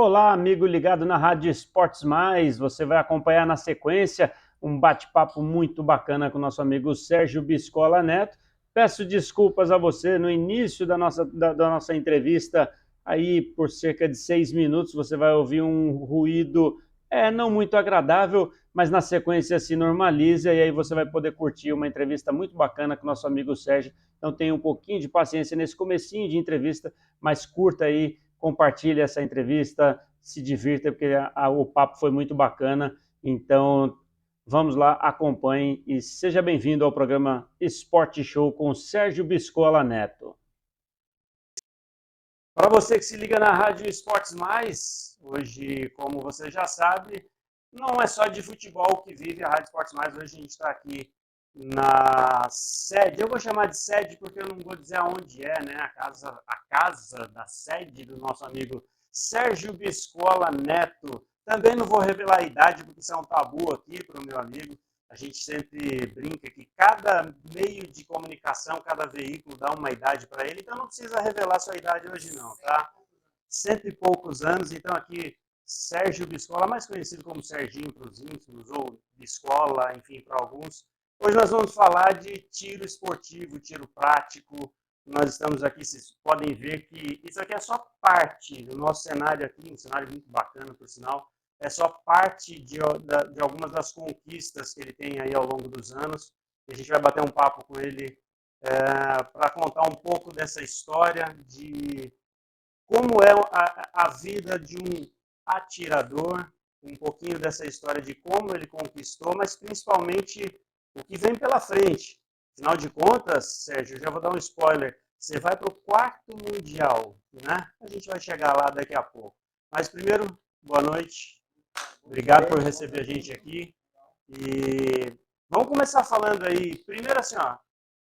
Olá, amigo ligado na Rádio Esportes Mais. Você vai acompanhar na sequência um bate-papo muito bacana com o nosso amigo Sérgio Biscola Neto. Peço desculpas a você no início da nossa entrevista, aí por cerca de 6 minutos você vai ouvir um ruído não muito agradável, mas na sequência se normaliza e aí você vai poder curtir uma entrevista muito bacana com o nosso amigo Sérgio. Então tenha um pouquinho de paciência nesse comecinho de entrevista, mas curta aí, compartilhe essa entrevista, se divirta, porque o papo foi muito bacana. Então, vamos lá, acompanhe e seja bem-vindo ao programa Esporte Show com Sérgio Biscola Neto. Para você que se liga na Rádio Esportes Mais, hoje, como você já sabe, não é só de futebol que vive a Rádio Esportes Mais. Hoje a gente está aqui na sede, eu vou chamar de sede porque eu não vou dizer aonde é, né? A casa da sede do nosso amigo Sérgio Biscola Neto. Também não vou revelar a idade porque isso é um tabu aqui para o meu amigo. A gente sempre brinca que cada meio de comunicação, cada veículo dá uma idade para ele, então não precisa revelar sua idade hoje não, tá? 100 e poucos anos, então aqui Sérgio Biscola, mais conhecido como Serginho para os íntimos, ou Biscola, enfim, para alguns. Hoje nós vamos falar de tiro esportivo, tiro prático. Nós estamos aqui, vocês podem ver que isso aqui é só parte do nosso cenário aqui, um cenário muito bacana, por sinal. É só parte de algumas das conquistas que ele tem aí ao longo dos anos. E a gente vai bater um papo com ele para contar um pouco dessa história de como é a vida de um atirador, um pouquinho dessa história de como ele conquistou, mas principalmente o que vem pela frente. Afinal de contas, Sérgio, eu já vou dar um spoiler, você vai para o quarto mundial, né? A gente vai chegar lá daqui a pouco. Mas primeiro, boa noite, obrigado por receber a gente aqui. E vamos começar falando aí, primeiro assim, ó,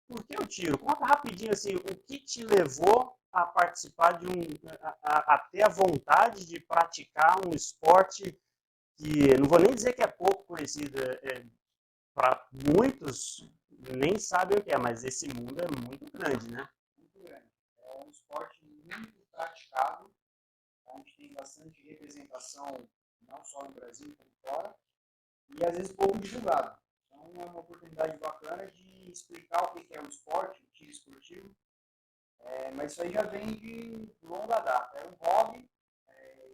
por que o tiro? Conta rapidinho assim, o que te levou a participar de a ter a vontade de praticar um esporte que, não vou nem dizer que é pouco conhecido, para muitos nem sabem o que é, mas esse mundo é muito grande, né? Muito grande. É um esporte muito praticado, onde tem bastante representação, não só no Brasil, como fora, e às vezes pouco divulgado. Então é uma oportunidade bacana de explicar o que é o esporte, o tiro esportivo, mas isso aí já vem de longa data. Era um hobby,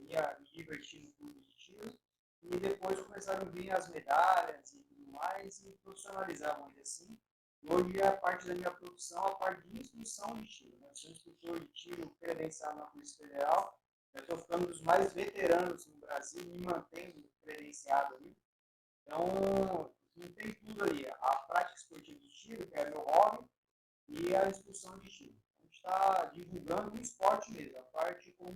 ia me divertir no clube de tiro, e depois começaram a vir as medalhas e tudo mais, e profissionalizar, vamos dizer assim. E hoje a parte da minha profissão é a parte de instrução de tiro. Né? Eu sou instrutor de tiro credenciado na Polícia Federal. Eu estou ficando dos mais veteranos no Brasil, me mantendo credenciado ali. Então, tem tudo ali. A prática esportiva de tiro, que é meu hobby, e a instrução de tiro. A gente está divulgando o esporte mesmo, a parte como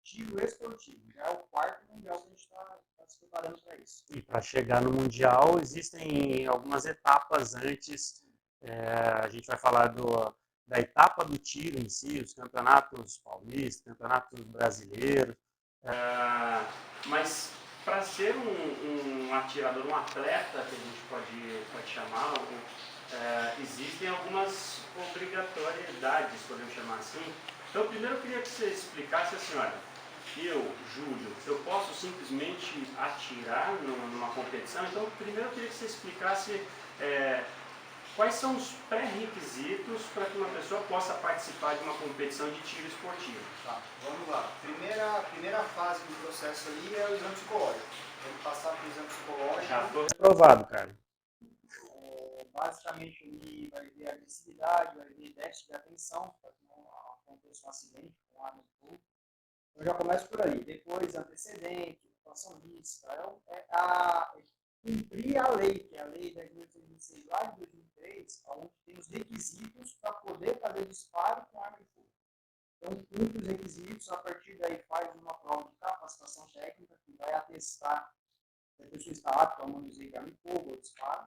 tiro esportivo. Já é o quarto mundial que a gente está se preparando para isso. E para chegar no Mundial, existem algumas etapas antes. A gente vai falar da etapa do tiro em si, os campeonatos paulistas, campeonatos brasileiros. Mas para ser um atirador, um atleta, que a gente pode chamar, existem algumas obrigatoriedades, podemos chamar assim. Então, primeiro eu queria que você explicasse assim, olha, eu, Júlio, eu posso simplesmente atirar numa competição? Então, primeiro eu queria que você explicasse quais são os pré-requisitos para que uma pessoa possa participar de uma competição de tiro esportivo. Tá, vamos lá. Primeira fase do processo ali é o exame psicológico. Tem que passar pelo exame psicológico. Já estou reprovado, cara. Basicamente, ele vai ver agressividade, vai ver déficit de atenção, para que não aconteça um acidente com arma de fogo. Eu já começo por aí. Depois, antecedente, ocupação lícita, cumprir a lei, que é a lei da 2006 lá de 2003, onde tem os requisitos para poder fazer disparo com arma de fogo. Então, cumpre os requisitos, a partir daí faz uma prova de capacitação técnica, que vai atestar se a pessoa está apta ao manuseio de arma de fogo ou disparo,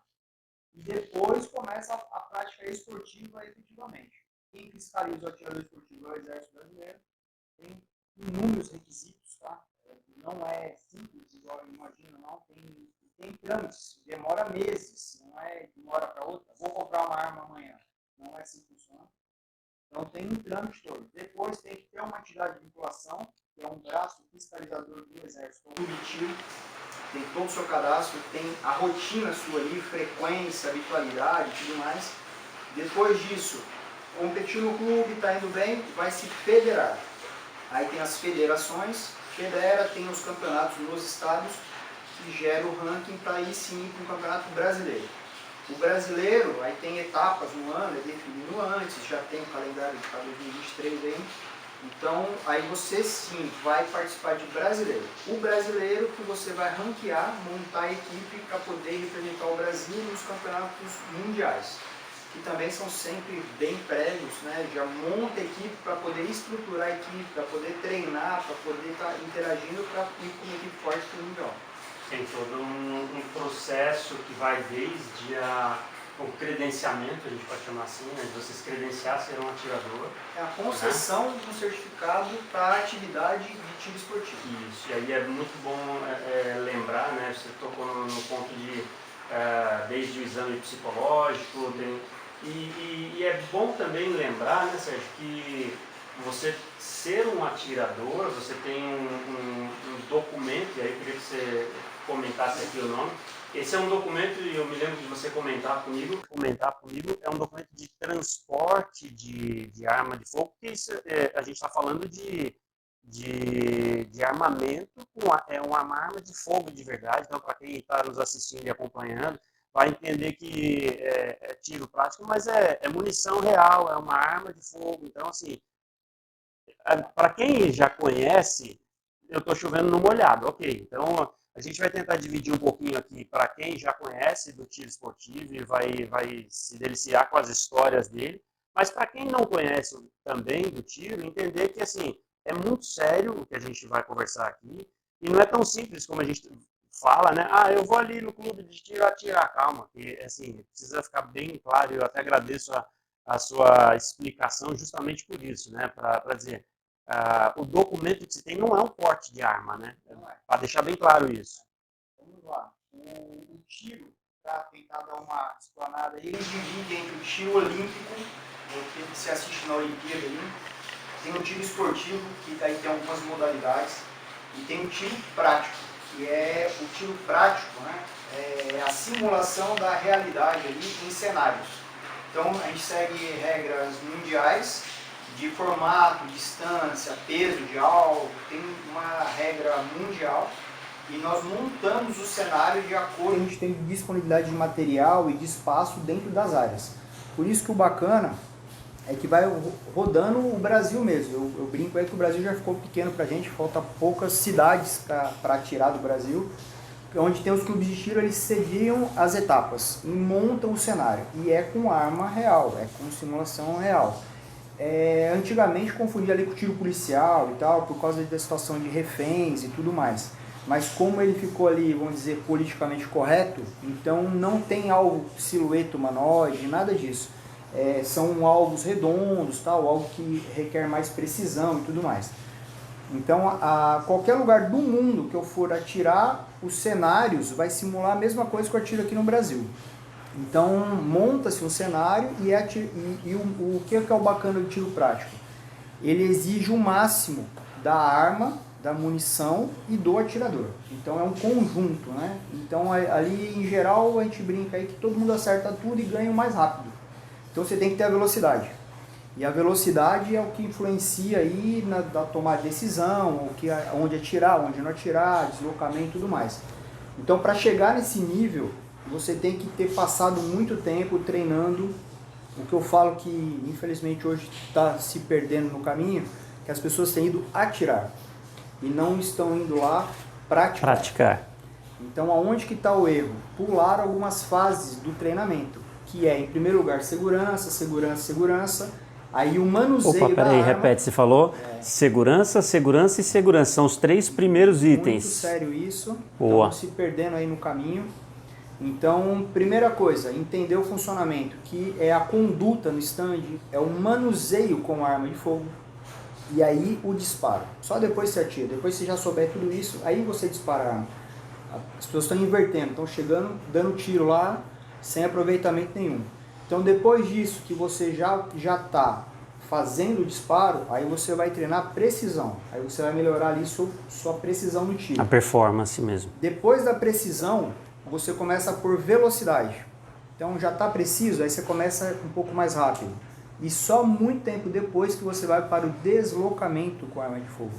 e depois começa a prática esportiva efetivamente. Quem fiscaliza o atirador esportivo é o Exército Brasileiro, tem inúmeros requisitos, tá? Não é simples, igual eu imagino, não. Tem trâmites, demora meses, não é de uma hora para outra. Vou comprar uma arma amanhã. Não é assim que funciona. Então tem um trâmite todo. Depois tem que ter uma entidade de vinculação, que é um braço fiscalizador do Exército, um de tiro, tem todo o seu cadastro, tem a rotina sua ali, frequência, habitualidade e tudo mais. Depois disso, competiu no clube, está indo bem, vai se federar. Aí tem as federações, federa, tem os campeonatos nos estados, que gera o ranking para aí sim para o campeonato brasileiro. O brasileiro, aí tem etapas no ano, é definido antes, já tem o calendário para 2023 aí. Então, aí você sim vai participar de brasileiro. O brasileiro que você vai ranquear, montar a equipe para poder representar o Brasil nos campeonatos mundiais, que também são sempre bem prévios, né? Já monta a equipe para poder estruturar a equipe, para poder treinar, para poder estar interagindo para ir com uma equipe forte para o mundial. Tem todo um processo que vai desde o credenciamento, a gente pode chamar assim, né, de você se credenciar a ser um atirador. É a concessão de um certificado para a atividade de tiro esportivo. Isso, e aí é muito bom lembrar, né, você tocou no ponto de, desde o exame psicológico, e é bom também lembrar, né, Sérgio, que você ser um atirador, você tem um documento, e aí eu queria que você comentasse aqui o nome. Esse é um documento, e eu me lembro de você comentar comigo, é um documento de transporte de arma de fogo, porque isso, a gente está falando de armamento, é uma arma de fogo de verdade, então para quem está nos assistindo e acompanhando, vai entender que é tiro prático, mas é munição real, é uma arma de fogo, então assim, para quem já conhece, eu estou chovendo no molhado, ok, então a gente vai tentar dividir um pouquinho aqui para quem já conhece do tiro esportivo e vai se deliciar com as histórias dele, mas para quem não conhece também do tiro, entender que assim, é muito sério o que a gente vai conversar aqui e não é tão simples como a gente fala, né? Ah, eu vou ali no clube de tiro atirar, calma, que assim, precisa ficar bem claro, eu até agradeço a sua explicação justamente por isso, né? Para dizer, o documento que se tem não é um porte de arma, né? Para deixar bem claro isso. Vamos lá. O tiro, para tentar dar uma explanada aí, ele divide entre o tiro olímpico, que você assiste na Olimpíada aí, tem o tiro esportivo, que daí tem algumas modalidades, e tem o tiro prático, que é o tiro prático, né? É a simulação da realidade ali em cenários. Então a gente segue regras mundiais de formato, distância, peso de alvo, tem uma regra mundial e nós montamos o cenário de acordo. A gente tem disponibilidade de material e de espaço dentro das áreas. Por isso que o bacana é que vai rodando o Brasil mesmo. Eu brinco aí que o Brasil já ficou pequeno pra gente, falta poucas cidades para atirar do Brasil, onde tem os clubes de tiro, eles sediam as etapas e montam o cenário. E é com arma real, é com simulação real. Antigamente confundia ali com tiro policial e tal, por causa da situação de reféns e tudo mais. Mas como ele ficou ali, vamos dizer, politicamente correto, então não tem alvo silhueta humanoide, nada disso. São alvos redondos, tal, algo que requer mais precisão e tudo mais. Então, a qualquer lugar do mundo que eu for atirar, os cenários vai simular a mesma coisa que eu atiro aqui no Brasil. Então, monta-se um cenário e o que é o bacana do tiro prático? Ele exige o máximo da arma, da munição e do atirador. Então, é um conjunto, né? Então, ali, em geral, a gente brinca aí que todo mundo acerta tudo e ganha o mais rápido. Então, você tem que ter a velocidade. E a velocidade é o que influencia aí na tomada de decisão, onde atirar, onde não atirar, deslocamento e tudo mais. Então, para chegar nesse nível, você tem que ter passado muito tempo treinando. O que eu falo que, infelizmente, hoje está se perdendo no caminho, que as pessoas têm ido atirar e não estão indo lá praticar. Então, aonde que está o erro? Pular algumas fases do treinamento, que é, em primeiro lugar, segurança. Aí o manuseio. Opa, peraí, repete, você falou segurança e segurança, são os 3 primeiros itens. Muito sério isso, Boa. estamos se perdendo aí no caminho. Então, primeira coisa, entender o funcionamento, que é a conduta no stand, é o manuseio com a arma de fogo, e aí o disparo. Só depois você atira, depois você já souber tudo isso, aí você dispara a arma. As pessoas estão invertendo, estão chegando, dando tiro lá, sem aproveitamento nenhum. Então, depois disso, que você já está fazendo o disparo, aí você vai treinar precisão. Aí você vai melhorar ali sua precisão no tiro. A performance mesmo. Depois da precisão, você começa por velocidade. Então já está preciso, aí você começa um pouco mais rápido. E só muito tempo depois que você vai para o deslocamento com a arma de fogo,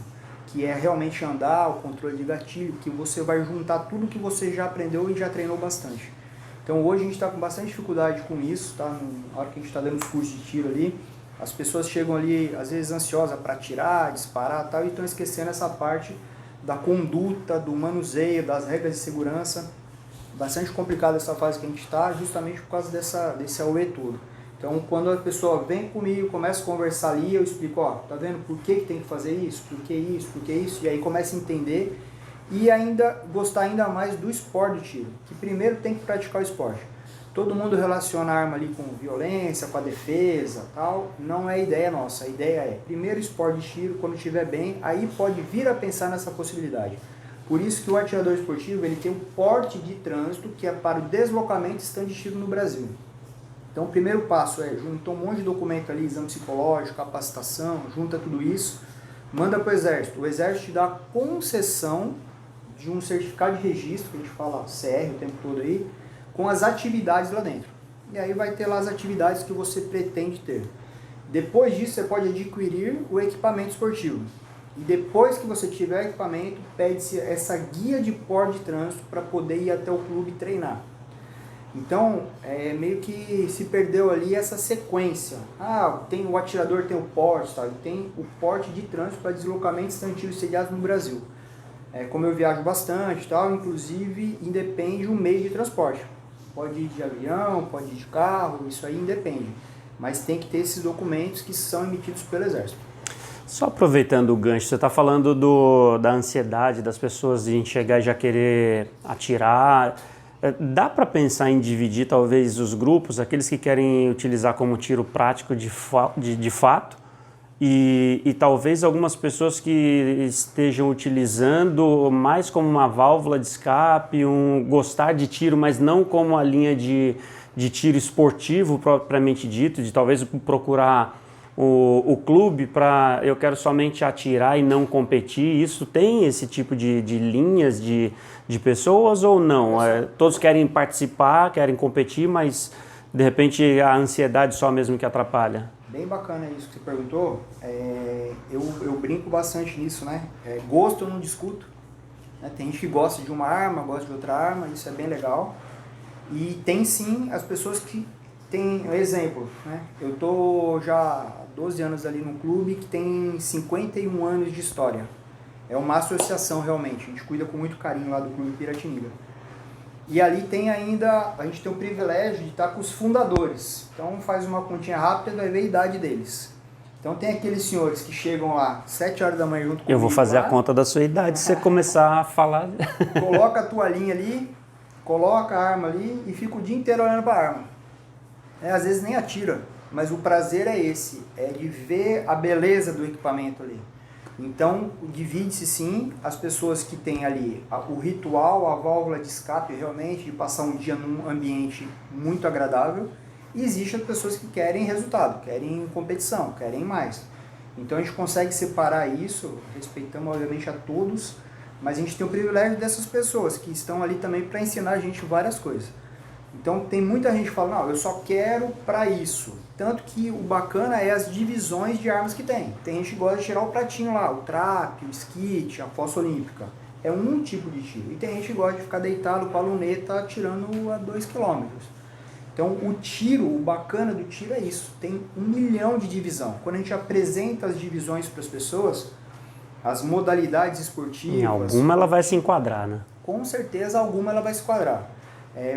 que é realmente andar, o controle de gatilho, que você vai juntar tudo que você já aprendeu e já treinou bastante. Então hoje a gente está com bastante dificuldade com isso, tá? Na hora que a gente está dando os cursos de tiro ali, as pessoas chegam ali, às vezes ansiosas para atirar, disparar e tal, e estão esquecendo essa parte da conduta, do manuseio, das regras de segurança. Bastante complicada essa fase que a gente está, justamente por causa desse AUE todo. Então, quando a pessoa vem comigo, começa a conversar ali, eu explico, ó, tá vendo por que tem que fazer isso, por que isso, por que isso, e aí começa a entender e ainda gostar ainda mais do esporte de tiro, que primeiro tem que praticar o esporte. Todo mundo relaciona a arma ali com violência, com a defesa, tal, não é ideia nossa, a ideia é, primeiro esporte de tiro, quando estiver bem, aí pode vir a pensar nessa possibilidade. Por isso que o atirador esportivo ele tem um porte de trânsito que é para o deslocamento e stand de tiro no Brasil. Então o primeiro passo é juntar um monte de documento ali, exame psicológico, capacitação, junta tudo isso, manda para o Exército. O Exército te dá a concessão de um certificado de registro, que a gente fala CR o tempo todo aí, com as atividades lá dentro. E aí vai ter lá as atividades que você pretende ter. Depois disso você pode adquirir o equipamento esportivo. E depois que você tiver o equipamento, pede-se essa guia de porte de trânsito para poder ir até o clube treinar. Então, meio que se perdeu ali essa sequência. Tem o atirador, tem o porte, tá? Tem o porte de trânsito para deslocamento de stand de tiro sediados no Brasil. Como eu viajo bastante, tal, inclusive independe o meio de transporte. Pode ir de avião, pode ir de carro, isso aí independe. Mas tem que ter esses documentos que são emitidos pelo Exército. Só aproveitando o gancho, você está falando da ansiedade das pessoas de chegar e já querer atirar. Dá para pensar em dividir talvez os grupos, aqueles que querem utilizar como tiro prático de fato e talvez algumas pessoas que estejam utilizando mais como uma válvula de escape, gostar de tiro, mas não como a linha de tiro esportivo propriamente dito, de talvez procurar o clube para eu quero somente atirar e não competir. Isso tem esse tipo de linhas de pessoas ou não? Todos querem participar, querem competir, mas de repente a ansiedade só mesmo que atrapalha? Bem bacana isso que você perguntou. Eu brinco bastante nisso, né? Gosto eu não discuto. Né? Tem gente que gosta de uma arma, gosta de outra arma, isso é bem legal. E tem sim as pessoas que tem exemplo, né? Eu tô já há 12 anos ali no clube que tem 51 anos de história. É uma associação realmente, a gente cuida com muito carinho lá do Clube Piratininga. E ali tem ainda, a gente tem o privilégio de estar com os fundadores. Então faz uma continha rápida e vai ver a idade deles. Então tem aqueles senhores que chegam lá 7 horas da manhã junto comigo. Eu vou fazer lá, a conta da sua idade se você começar a falar. Coloca a toalhinha ali, coloca a arma ali e fica o dia inteiro olhando para a arma. Às vezes nem atira, mas o prazer é esse, é de ver a beleza do equipamento ali. Então, divide-se sim as pessoas que têm ali o ritual, a válvula de escape realmente, de passar um dia num ambiente muito agradável, e existem as pessoas que querem resultado, querem competição, querem mais. Então a gente consegue separar isso, respeitamos obviamente a todos, mas a gente tem o privilégio dessas pessoas que estão ali também para ensinar a gente várias coisas. Então tem muita gente que fala, não, eu só quero para isso. Tanto que o bacana é as divisões de armas que tem. Tem gente que gosta de tirar o pratinho lá, o trap, o skit, a fossa olímpica. É um tipo de tiro. E tem gente que gosta de ficar deitado com a luneta atirando a 2 km. Então o tiro, o bacana do tiro é isso. Tem 1 milhão de divisão. Quando a gente apresenta as divisões para as pessoas, as modalidades esportivas... Em alguma ela vai se enquadrar, né? Com certeza alguma ela vai se enquadrar.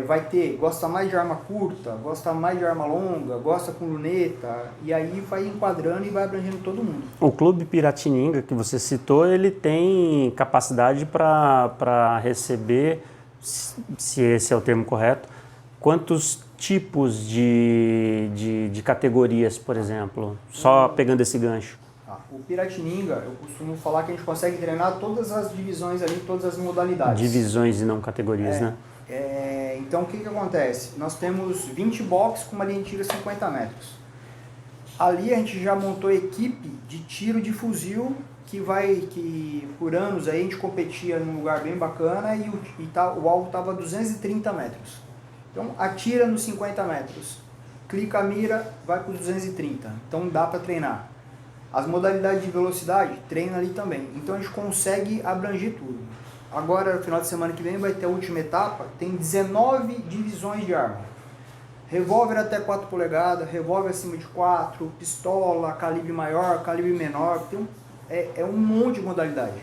Vai ter, gosta mais de arma curta, gosta mais de arma longa, gosta com luneta, e aí vai enquadrando e vai abrangendo todo mundo. O Clube Piratininga, que você citou, ele tem capacidade para receber, se esse é o termo correto, quantos tipos de categorias, por exemplo? Só pegando esse gancho. O Piratininga, eu costumo falar que a gente consegue treinar todas as divisões ali, todas as modalidades. Divisões e não categorias, né? Então o que acontece? Nós temos 20 boxes com uma linha de tiro a 50 metros. Ali a gente já montou equipe de tiro de fuzil que por anos aí a gente competia num lugar bem bacana o alvo estava a 230 metros. Então atira nos 50 metros, clica a mira, vai para os 230. Então dá para treinar. As modalidades de velocidade, treina ali também. Então a gente consegue abranger tudo. Agora, no final de semana que vem, vai ter a última etapa, tem 19 divisões de arma. Revólver até 4 polegadas, revólver acima de 4, pistola, calibre maior, calibre menor, é um monte de modalidade.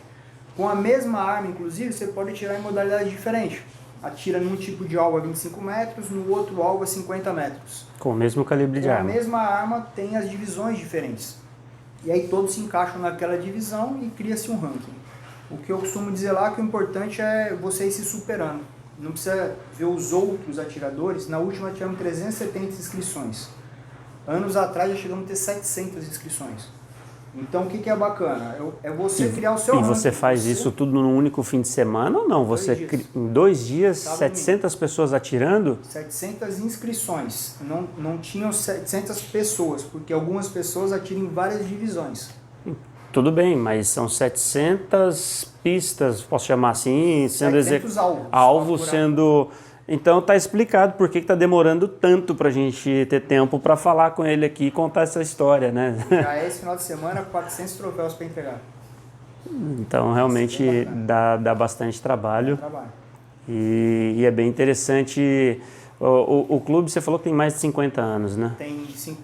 Com a mesma arma, inclusive, você pode atirar em modalidades diferentes. Atira num tipo de alvo a 25 metros, no outro alvo a 50 metros. Com o mesmo calibre de arma. Com a mesma arma tem as divisões diferentes. E aí todos se encaixam naquela divisão e cria-se um ranking. O que eu costumo dizer lá que o importante é você ir se superando. Não precisa ver os outros atiradores. Na última tivemos 370 inscrições. Anos atrás já chegamos a ter 700 inscrições. Então o que é bacana? É você criar o seu ranking. E você faz isso tudo num único fim de semana ou não? Você em 2 dias, 700 pessoas atirando? 700 inscrições. Não tinham 700 pessoas, porque algumas pessoas atiram em várias divisões. Tudo bem, mas são 700 pistas, posso chamar assim, sendo 700 alvos sendo... Então está explicado por que está demorando tanto para a gente ter tempo para falar com ele aqui e contar essa história, né? Já é esse final de semana 400 troféus para entregar. Então realmente dá bastante trabalho. E é bem interessante. O clube, você falou que tem mais de 50 anos, né?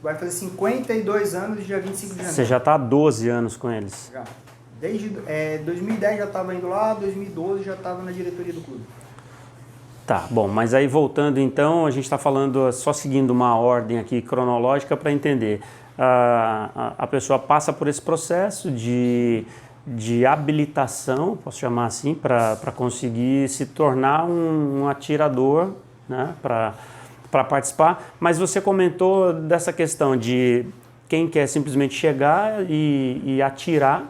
Vai fazer 52 anos dia 25 de janeiro. Você já está há 12 anos com eles? Já. Desde 2010 já estava indo lá, 2012 já estava na diretoria do clube. Tá, bom, mas aí voltando então, a gente está falando, só seguindo uma ordem aqui cronológica para entender. A pessoa passa por esse processo de habilitação, posso chamar assim, para conseguir se tornar um atirador, né, para participar. Mas você comentou dessa questão de quem quer simplesmente chegar e atirar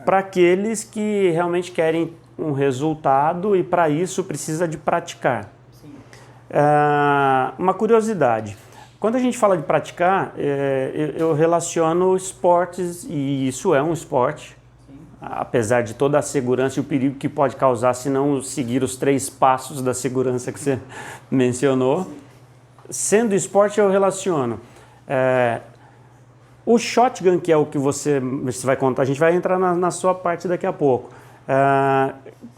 para aqueles que realmente querem um resultado e para isso precisa de praticar. Sim. Uma curiosidade, quando a gente fala de praticar, eu relaciono esportes, e isso é um esporte, sim, apesar de toda a segurança e o perigo que pode causar se não seguir os 3 passos da segurança que você mencionou. Sim. Sendo esporte, eu relaciono. O shotgun, que é o que você vai contar, a gente vai entrar na sua parte daqui a pouco.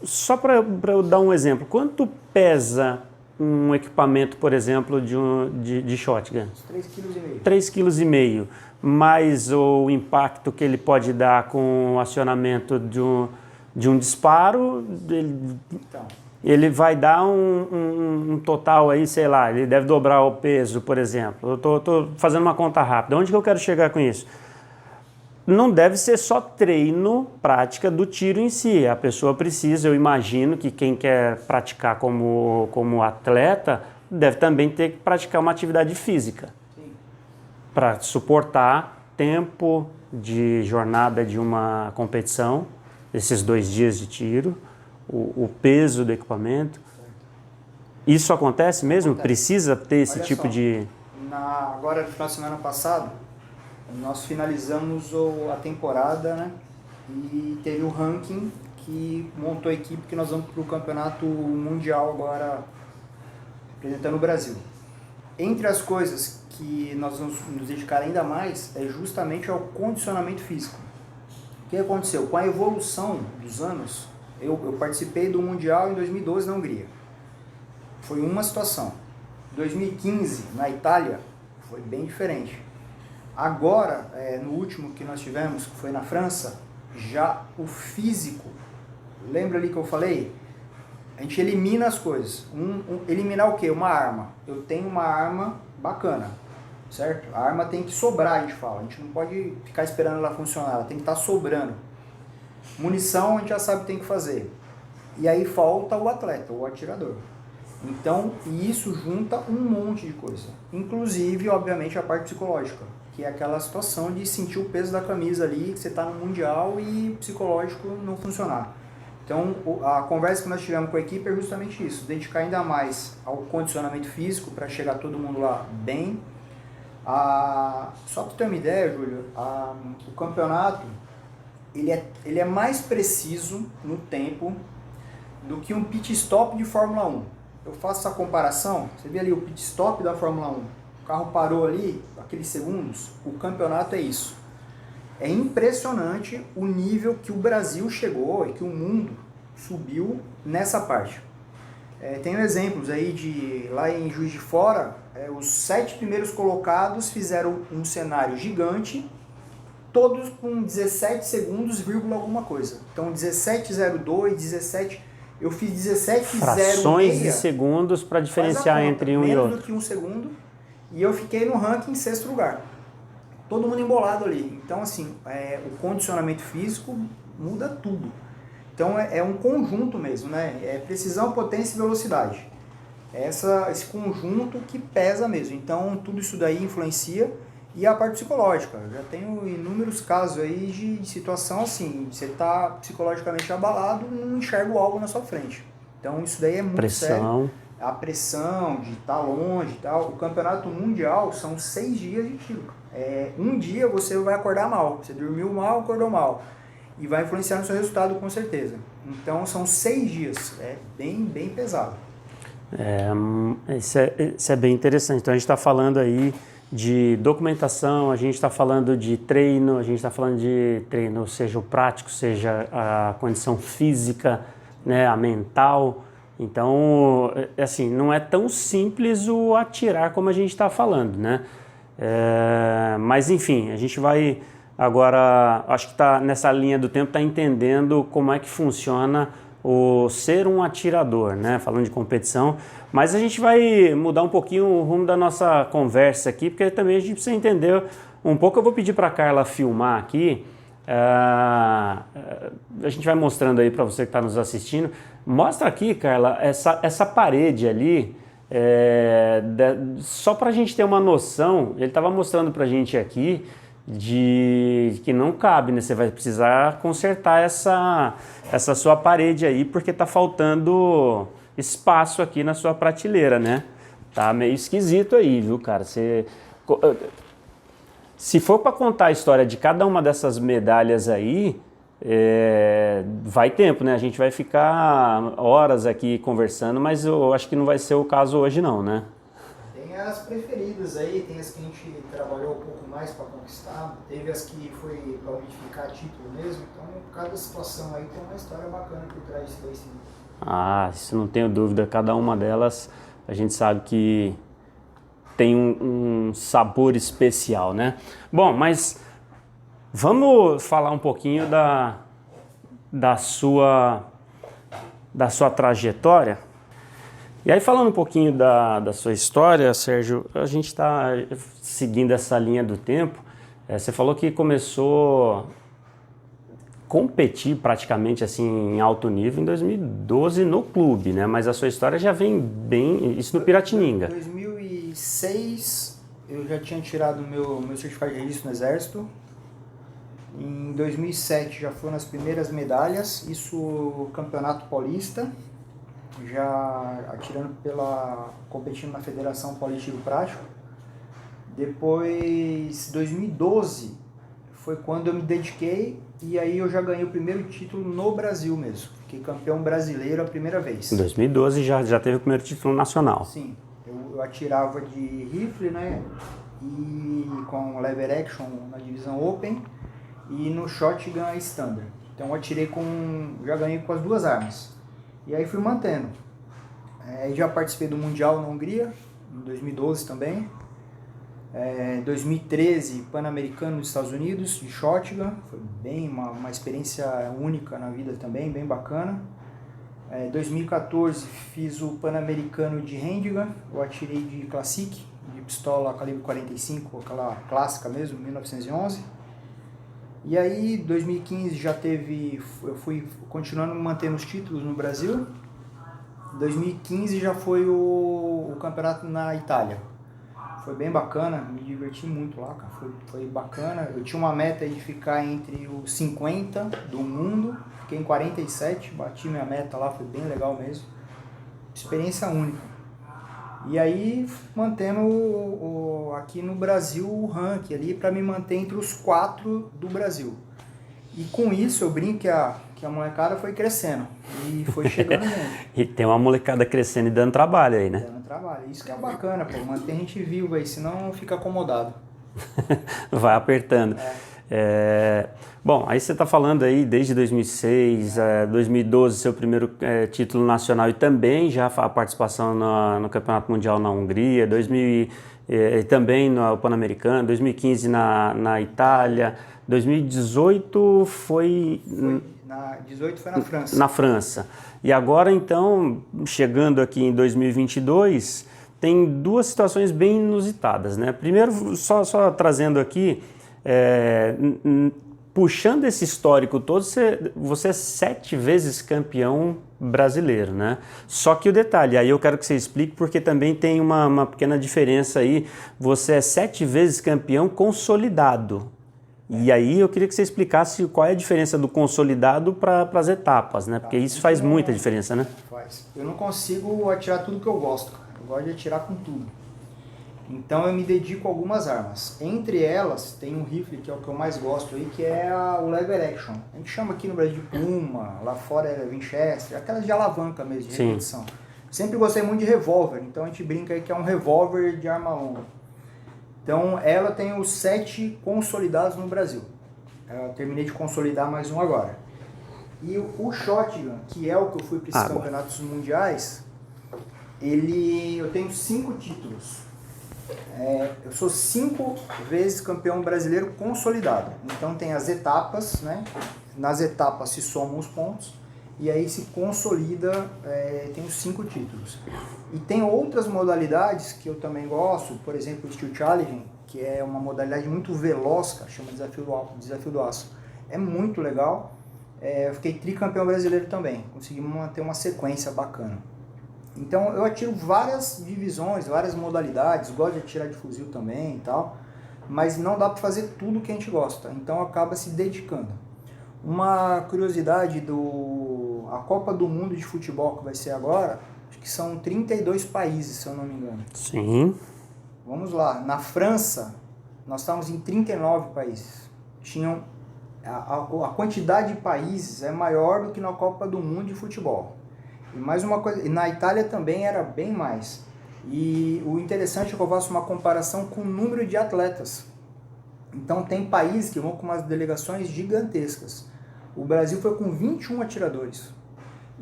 Só para eu dar um exemplo, quanto pesa um equipamento, por exemplo, de shotgun? 3,5 kg, mais o impacto que ele pode dar com o acionamento de um disparo, ele vai dar um total aí, sei lá, ele deve dobrar o peso, por exemplo. Eu estou fazendo uma conta rápida. Onde que eu quero chegar com isso? Não deve ser só treino, prática do tiro em si. A pessoa precisa, eu imagino que quem quer praticar como atleta deve também ter que praticar uma atividade física para suportar tempo de jornada de uma competição, esses 2 dias de tiro, o peso do equipamento. Isso acontece mesmo? Acontece. Precisa ter esse tipo de... Agora, no final de semana passado, nós finalizamos a temporada, né? E teve o ranking que montou a equipe que nós vamos para o campeonato mundial agora, representando o Brasil. Entre as coisas que nós vamos nos dedicar ainda mais é justamente ao condicionamento físico. O que aconteceu? Com a evolução dos anos, eu participei do Mundial em 2012 na Hungria. Foi uma situação. 2015, na Itália, foi bem diferente. Agora, no último que nós tivemos, que foi na França, já o físico, lembra ali que eu falei? A gente elimina as coisas. Eliminar o quê? Uma arma. Eu tenho uma arma bacana, certo? A arma tem que sobrar, a gente fala. A gente não pode ficar esperando ela funcionar, ela tem que estar sobrando. Munição a gente já sabe o que tem que fazer. E aí falta o atleta, o atirador. Então, isso junta um monte de coisa. Inclusive, obviamente, a parte psicológica, que é aquela situação de sentir o peso da camisa ali, que você está no Mundial e o psicológico não funcionar. Então, a conversa que nós tivemos com a equipe é justamente isso, dedicar ainda mais ao condicionamento físico para chegar todo mundo lá bem, Só para ter uma ideia, Júlio, o campeonato ele é mais preciso no tempo do que um pit stop de Fórmula 1. Eu faço essa comparação, você vê ali o pit stop da Fórmula 1, o carro parou ali, aqueles segundos, o campeonato é isso. É impressionante o nível que o Brasil chegou e que o mundo subiu nessa parte. Tenho exemplos aí lá em Juiz de Fora, os 7 primeiros colocados fizeram um cenário gigante, todos com 17 segundos, vírgula alguma coisa. Então 17,02, 17, eu fiz 17,06. Frações de segundos para diferenciar entre um e outro. Menos do que um segundo, e eu fiquei no ranking em 6º lugar. Todo mundo embolado ali. Então assim, o condicionamento físico muda tudo. Então é um conjunto mesmo, né? É precisão, potência e velocidade. Esse conjunto que pesa mesmo. Então tudo isso daí influencia. E a parte psicológica. Eu já tenho inúmeros casos aí de situação assim. Você está psicologicamente abalado, não enxerga o algo na sua frente. Então isso daí é muito sério. A pressão de estar longe e tal. O campeonato mundial são 6 dias de tiro. Um dia você vai acordar mal. Você dormiu mal, acordou mal. E vai influenciar no seu resultado com certeza. Então são 6 dias, bem pesado. Isso é bem interessante. Então a gente está falando aí de documentação, a gente está falando de treino, a gente está falando de treino, seja o prático, seja a condição física, né, a mental. Então, assim, não é tão simples o atirar como a gente está falando, né? Mas enfim, a gente vai agora, acho que está nessa linha do tempo, está entendendo como é que funciona o ser um atirador, né? Falando de competição, mas a gente vai mudar um pouquinho o rumo da nossa conversa aqui, porque também a gente precisa entender um pouco. Eu vou pedir para a Carla filmar aqui, a gente vai mostrando aí para você que está nos assistindo. Mostra aqui, Carla, essa parede ali, só para a gente ter uma noção. Ele estava mostrando para a gente aqui de que não cabe, né? Você vai precisar consertar essa sua parede aí, porque tá faltando espaço aqui na sua prateleira, né? Tá meio esquisito aí, viu, cara? Se for para contar a história de cada uma dessas medalhas aí, vai tempo, né? A gente vai ficar horas aqui conversando, mas eu acho que não vai ser o caso hoje não, né? Tem as preferidas aí, tem as que a gente trabalhou um pouco mais para conquistar, teve as que foi para unificar título mesmo, então cada situação aí tem uma história bacana por trás disso daí, sim. Isso não tenho dúvida, cada uma delas a gente sabe que tem um sabor especial, né? Bom, mas vamos falar um pouquinho da sua trajetória. E aí, falando um pouquinho da sua história, Sérgio, a gente está seguindo essa linha do tempo. Você falou que começou a competir praticamente assim em alto nível em 2012 no clube, né? Mas a sua história já vem bem, isso no Piratininga. Em 2006 eu já tinha tirado meu certificado de registro no Exército. Em 2007 já foram as primeiras medalhas, isso Campeonato Paulista. Já competindo na Federação Paulista de Prático. Depois, 2012, foi quando eu me dediquei e aí eu já ganhei o primeiro título no Brasil mesmo. Fiquei campeão brasileiro a primeira vez. Em 2012 já teve o primeiro título nacional. Sim, eu atirava de rifle, né, e com lever action na divisão Open e no shotgun standard. Então eu atirei já ganhei com as duas armas. E aí fui mantendo. Já participei do Mundial na Hungria, em 2012 também. 2013, Pan-Americano nos Estados Unidos, de shotgun. Foi bem uma experiência única na vida também, bem bacana. 2014, fiz o Pan-Americano de handgun. Eu atirei de Classic, de pistola calibre 45, aquela clássica mesmo, 1911. E aí, 2015 eu fui continuando mantendo os títulos no Brasil. 2015 já foi o campeonato na Itália. Foi bem bacana, me diverti muito lá, cara. Foi bacana. Eu tinha uma meta de ficar entre os 50 do mundo, fiquei em 47, bati minha meta lá, foi bem legal mesmo. Experiência única. E aí mantendo aqui no Brasil o ranking ali para me manter entre os 4 do Brasil. E com isso eu brinco que a molecada foi crescendo e foi chegando gente. E tem uma molecada crescendo e dando trabalho aí, né? Dando trabalho. Isso que é bacana, pô, manter a gente vivo aí, senão fica acomodado. Vai apertando. Bom, aí você está falando aí desde 2006, 2012, seu primeiro título nacional e também já a participação no Campeonato Mundial na Hungria, 2000, também no Pan-Americano, 2015 na Itália, 2018 foi 18 foi na França. Na França. E agora, então, chegando aqui em 2022, tem duas situações bem inusitadas, né? Primeiro, só trazendo aqui, puxando esse histórico todo, você é 7 vezes campeão brasileiro, né? Só que o detalhe, aí eu quero que você explique, porque também tem uma pequena diferença aí, você é 7 vezes campeão consolidado. E aí eu queria que você explicasse qual é a diferença do consolidado para as etapas, né? Porque isso faz muita diferença, né? Faz. Eu não consigo atirar tudo que eu gosto, cara. Eu gosto de atirar com tudo. Então eu me dedico a algumas armas. Entre elas tem um rifle que é o que eu mais gosto aí, que é o lever action. A gente chama aqui no Brasil de Puma, lá fora é Winchester, aquelas de alavanca mesmo, de repetição. Sempre gostei muito de revólver, então a gente brinca aí que é um revólver de arma longa. Então ela tem os 7 consolidados no Brasil. Eu terminei de consolidar mais um agora. E o shotgun, que é o que eu fui para esses campeonatos mundiais, eu tenho 5 títulos. Eu sou 5 vezes campeão brasileiro consolidado. Então tem as etapas, né? Nas etapas se somam os pontos e aí se consolida, tem os 5 títulos. E tem outras modalidades que eu também gosto, por exemplo o Steel Challenge, que é uma modalidade muito veloz, cara, chama Desafio do Aço. É muito legal. Eu fiquei tricampeão brasileiro também, consegui manter uma sequência bacana. Então eu atiro várias divisões, várias modalidades, gosto de atirar de fuzil também e tal, mas não dá para fazer tudo que a gente gosta, então acaba se dedicando. Uma curiosidade a Copa do Mundo de Futebol que vai ser agora, acho que são 32 países, se eu não me engano. Sim. Vamos lá, na França nós estávamos em 39 países. A quantidade de países é maior do que na Copa do Mundo de Futebol. E mais uma coisa, na Itália também era bem mais. E o interessante é que eu faço uma comparação com o número de atletas. Então tem países que vão com umas delegações gigantescas. O Brasil foi com 21 atiradores.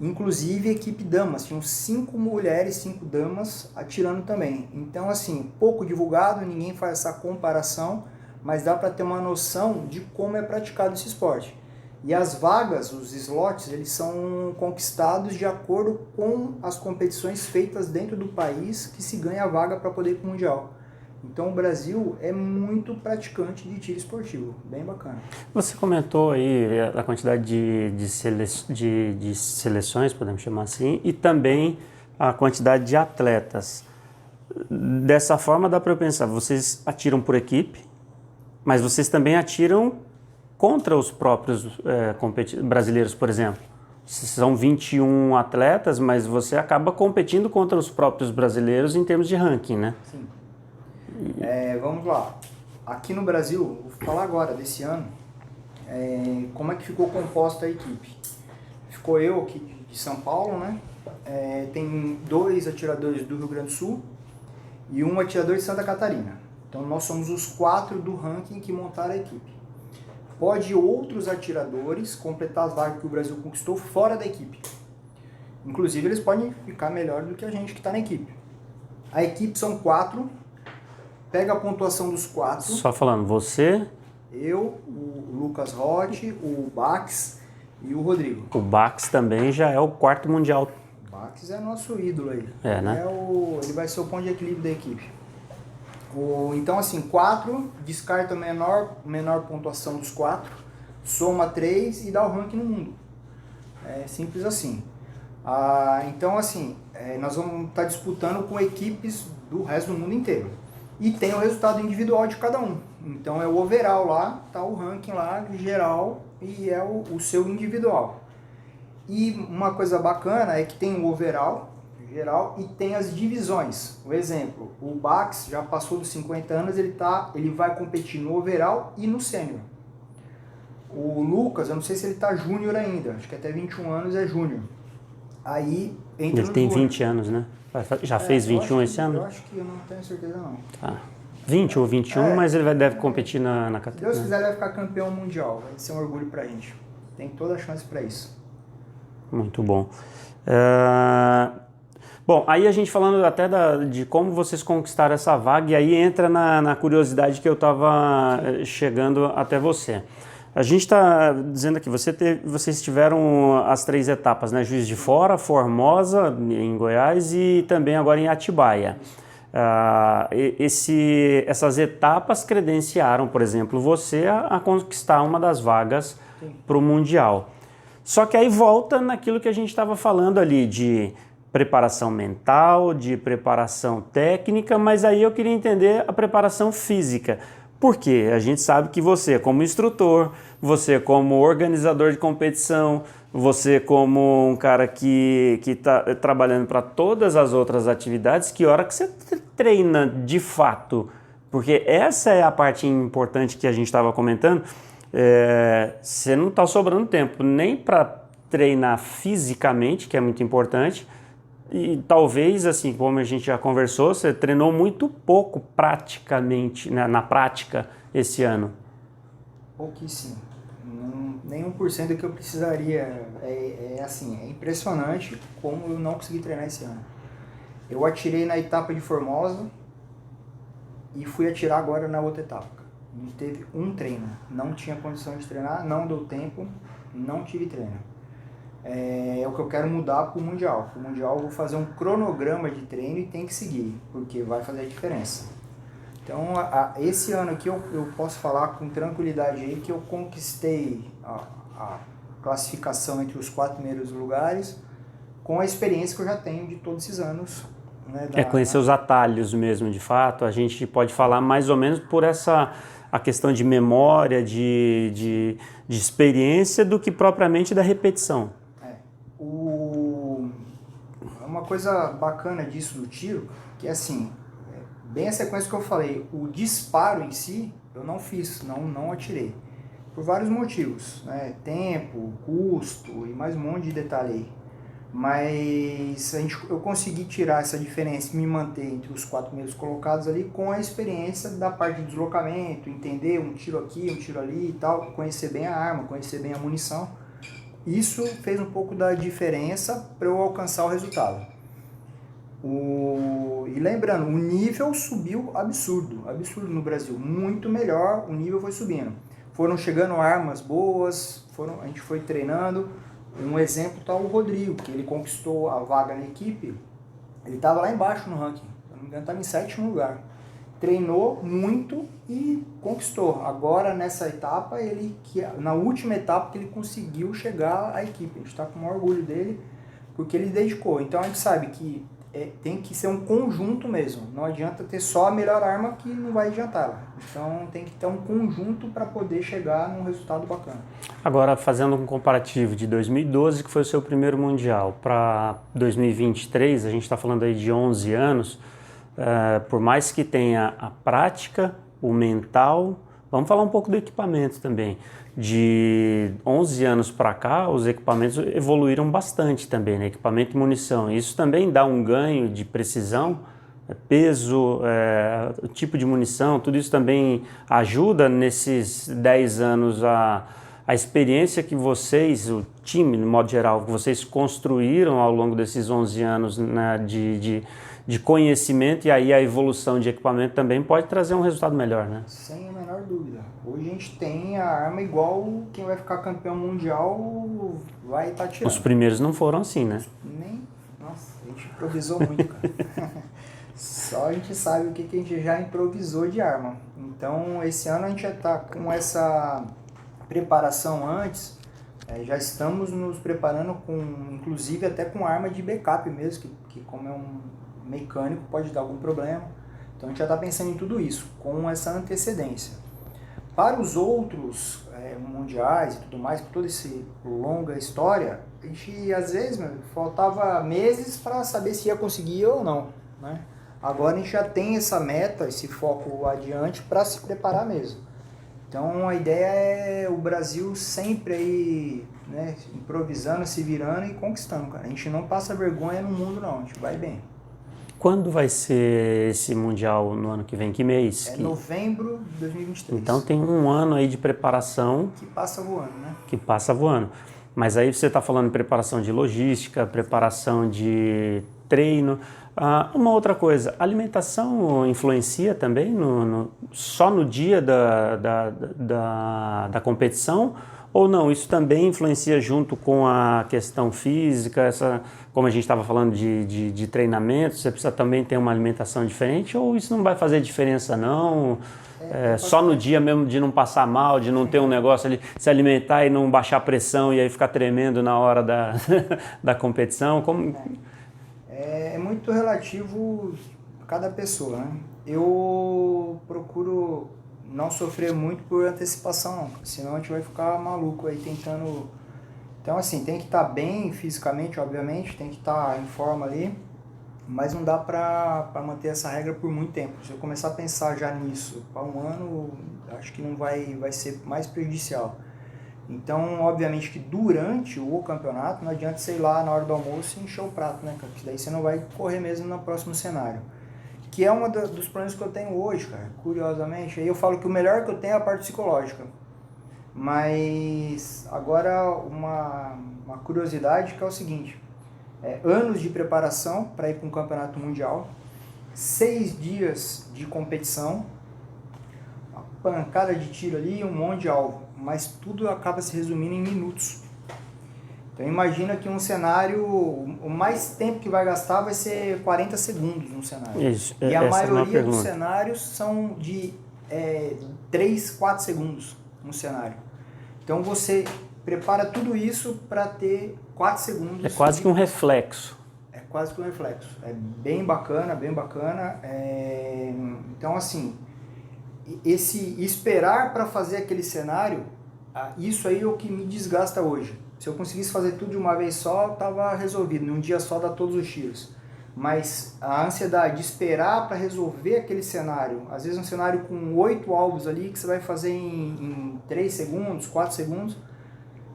Inclusive equipe damas, tinham 5 mulheres, 5 damas atirando também. Então assim, pouco divulgado, ninguém faz essa comparação, mas dá para ter uma noção de como é praticado esse esporte. E as vagas, os slots, eles são conquistados de acordo com as competições feitas dentro do país que se ganha a vaga para poder ir para o Mundial. Então o Brasil é muito praticante de tiro esportivo, bem bacana. Você comentou aí a quantidade de seleções, podemos chamar assim, e também a quantidade de atletas. Dessa forma dá para eu pensar, vocês atiram por equipe, mas vocês também atiram contra os próprios brasileiros, por exemplo. São 21 atletas, mas você acaba competindo contra os próprios brasileiros em termos de ranking, né? Sim. Vamos lá. Aqui no Brasil, vou falar agora desse ano, como é que ficou composta a equipe. Ficou eu aqui de São Paulo, né? Tem 2 atiradores do Rio Grande do Sul e 1 atirador de Santa Catarina. Então nós somos os 4 do ranking que montaram a equipe. Pode outros atiradores completar as vagas que o Brasil conquistou fora da equipe. Inclusive eles podem ficar melhor do que a gente que está na equipe. A equipe são 4, pega a pontuação dos 4. Só falando, você... Eu, o Lucas Roth, o Bax e o Rodrigo. O Bax também já é o 4º mundial. O Bax é nosso ídolo aí. Né? Ele vai ser o ponto de equilíbrio da equipe. Então assim, 4, descarta a menor pontuação dos 4, soma 3 e dá o ranking no mundo. É simples assim. Então assim, nós vamos estar disputando com equipes do resto do mundo inteiro. E tem o resultado individual de cada um. Então é o overall lá, tá o ranking lá geral e é o seu individual. E uma coisa bacana é que tem o overall geral, e tem as divisões. Um exemplo, o Bax já passou dos 50 anos, ele vai competir no overall e no sênior. O Lucas, eu não sei se ele está júnior ainda, acho que até 21 anos é júnior. Aí entra Ele no tem júnior. 20 anos, né? Já fez 21 esse ano? Eu acho que eu não tenho certeza não. Tá. 20 ou 21, mas ele deve competir na Se categoria. Deus quiser, ele vai ficar campeão mundial. Vai ser um orgulho pra gente. Tem toda a chance pra isso. Muito bom. Bom, aí a gente falando até de como vocês conquistaram essa vaga, e aí entra na curiosidade que eu estava chegando até você. A gente está dizendo aqui, vocês tiveram as 3 etapas, né? Juiz de Fora, Formosa, em Goiás, e também agora em Atibaia. Essas etapas credenciaram, por exemplo, você a conquistar uma das vagas para o Mundial. Só que aí volta naquilo que a gente estava falando ali de preparação mental, de preparação técnica, mas aí eu queria entender a preparação física. Por quê? A gente sabe que você como instrutor, você como organizador de competição, você como um cara que está trabalhando para todas as outras atividades, que hora que você treina de fato? Porque essa é a parte importante que a gente estava comentando. Você não está sobrando tempo nem para treinar fisicamente, que é muito importante, e talvez, assim, como a gente já conversou, você treinou muito pouco praticamente, né, na prática esse ano. Pouquíssimo. Nem 1% do que eu precisaria. Assim, é impressionante como eu não consegui treinar esse ano. Eu atirei na etapa de Formosa e fui atirar agora na outra etapa. Não teve um treino. Não tinha condição de treinar, não deu tempo, não tive treino. É o que eu quero mudar para o Mundial. Para o Mundial eu vou fazer um cronograma de treino e tem que seguir, porque vai fazer a diferença. Então, esse ano aqui eu posso falar com tranquilidade aí que eu conquistei a classificação entre os 4 primeiros lugares com a experiência que eu já tenho de todos esses anos. Né, conhecer os atalhos mesmo, de fato. A gente pode falar mais ou menos por a questão de memória, de experiência, do que propriamente da repetição. Uma coisa bacana disso do tiro, que é assim, bem a sequência que eu falei, o disparo em si, eu não fiz, não atirei. Por vários motivos, né? Tempo, custo e mais um monte de detalhe aí. Mas eu consegui tirar essa diferença e me manter entre os 4 primeiros colocados ali com a experiência da parte de deslocamento, entender um tiro aqui, um tiro ali e tal, conhecer bem a arma, conhecer bem a munição. Isso fez um pouco da diferença para eu alcançar o resultado. E lembrando, o nível subiu absurdo no Brasil, muito melhor, o nível foi subindo. Foram chegando armas boas, a gente foi treinando. Um exemplo está o Rodrigo, que ele conquistou a vaga na equipe, ele estava lá embaixo no ranking, se não me engano estava em 7º lugar. Treinou muito e conquistou. Agora nessa etapa, na última etapa que ele conseguiu chegar à equipe, a gente está com o maior orgulho dele, porque ele dedicou. Então a gente sabe que tem que ser um conjunto mesmo, não adianta ter só a melhor arma que não vai adiantar. Então tem que ter um conjunto para poder chegar num resultado bacana. Agora, fazendo um comparativo de 2012, que foi o seu primeiro Mundial, para 2023, a gente está falando aí de 11 anos, por mais que tenha a prática, o mental, vamos falar um pouco do equipamento também. De 11 anos para cá, os equipamentos evoluíram bastante também, né? Equipamento e munição. Isso também dá um ganho de precisão, peso, tipo de munição, tudo isso também ajuda nesses 10 anos a experiência que vocês, o time, no modo geral, que vocês construíram ao longo desses 11 anos, né, de conhecimento, e aí a evolução de equipamento também pode trazer um resultado melhor, né? Sem a menor dúvida. Hoje a gente tem a arma igual quem vai ficar campeão mundial vai estar tirando. Os primeiros não foram assim, né? Nossa, a gente improvisou muito, cara. Só a gente sabe o que a gente já improvisou de arma. Então, esse ano a gente já está com essa preparação antes, já estamos nos preparando inclusive até com arma de backup mesmo, que como é um mecânico pode dar algum problema. Então a gente já está pensando em tudo isso, com essa antecedência. Para os outros mundiais e tudo mais, por toda essa longa história, a gente às vezes faltava meses para saber se ia conseguir ou não, né? Agora a gente já tem essa meta, esse foco adiante para se preparar mesmo. Então a ideia é o Brasil sempre aí, né, improvisando, se virando e conquistando, cara. A gente não passa vergonha no mundo não, a gente vai bem. Quando vai ser esse Mundial no ano que vem? Que mês? É novembro de 2023. Então tem um ano aí de preparação. Que passa voando, né? Que passa voando. Mas aí você está falando de preparação de logística, preparação de treino. Uma outra coisa, a alimentação influencia também só no dia da competição? Ou não, isso também influencia junto com a questão física, como a gente estava falando de treinamento, você precisa também ter uma alimentação diferente, ou isso não vai fazer diferença não? Só no dia mesmo de não passar mal, de não ter um negócio ali, se alimentar e não baixar a pressão e aí ficar tremendo na hora da competição? Como... É muito relativo a cada pessoa, né? Eu procuro não sofrer muito por antecipação, não, senão a gente vai ficar maluco aí tentando. Então, assim, tem que estar bem fisicamente, obviamente, tem que estar em forma ali, mas não dá para manter essa regra por muito tempo. Se eu começar a pensar já nisso para um ano, acho que não vai ser mais prejudicial. Então, obviamente que durante o campeonato, não adianta você ir lá na hora do almoço e encher o prato, né, cara? Porque daí você não vai correr mesmo no próximo cenário. Que é um dos problemas que eu tenho hoje, cara, curiosamente. Aí eu falo que o melhor que eu tenho é a parte psicológica. Mas agora uma curiosidade que é o seguinte. Anos de preparação para ir para um campeonato mundial, 6 dias de competição, uma pancada de tiro ali, um monte de alvo, mas tudo acaba se resumindo em minutos. Então imagina que um cenário, o mais tempo que vai gastar vai ser 40 segundos no cenário. Isso, e a maioria dos cenários são de 3, 4 segundos no cenário. Então você prepara tudo isso para ter 4 segundos. É quase que um reflexo. É quase que um reflexo. É bem bacana, bem bacana. Então assim, esse esperar para fazer aquele cenário, isso aí é o que me desgasta hoje. Se eu conseguisse fazer tudo de uma vez só, estava resolvido. Num dia só dá todos os tiros. Mas a ansiedade de esperar para resolver aquele cenário, às vezes um cenário com 8 alvos ali, que você vai fazer em 3 segundos, 4 segundos,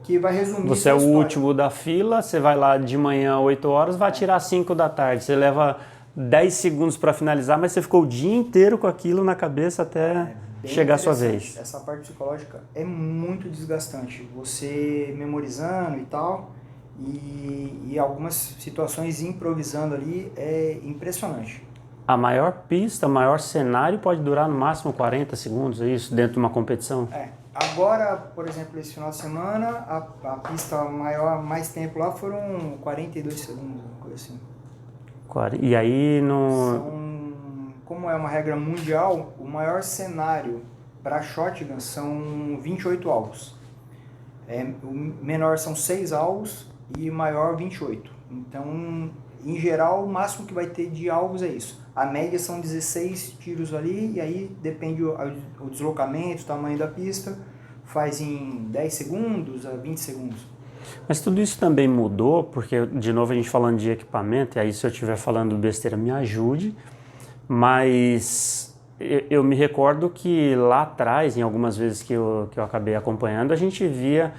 que vai resumir. Você é o último da fila, você vai lá de manhã 8 horas, vai atirar 5 da tarde. Você leva 10 segundos para finalizar, mas você ficou o dia inteiro com aquilo na cabeça até chegar a sua vez. Essa parte psicológica é muito desgastante. Você memorizando e tal, e algumas situações improvisando ali, é impressionante. A maior pista, o maior cenário pode durar no máximo 40 segundos, é isso, dentro de uma competição? Agora, por exemplo, esse final de semana, a pista maior, mais tempo lá foram 42 segundos, uma coisa assim. E aí no... Como é uma regra mundial, o maior cenário para shotgun são 28 alvos. O menor são 6 alvos e o maior 28. Então, em geral, o máximo que vai ter de alvos é isso. A média são 16 tiros ali, e aí depende o deslocamento, o tamanho da pista, faz em 10 segundos a 20 segundos. Mas tudo isso também mudou, porque, de novo, a gente falando de equipamento, e aí se eu estiver falando besteira, me ajude, mas eu me recordo que lá atrás, em algumas vezes que eu acabei acompanhando, a gente via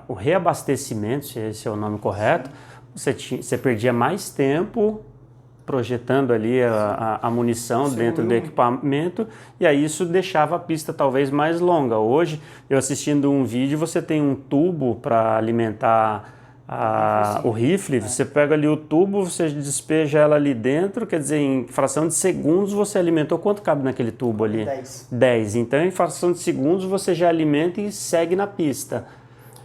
o reabastecimento, se esse é o nome correto, você perdia mais tempo projetando ali a munição dentro do equipamento, e aí isso deixava a pista talvez mais longa. Hoje, eu assistindo um vídeo, você tem um tubo para alimentar o rifle, você pega ali o tubo, você despeja ela ali dentro, quer dizer, em fração de segundos você alimentou, quanto cabe naquele tubo ali? 10. Então, em fração de segundos você já alimenta e segue na pista.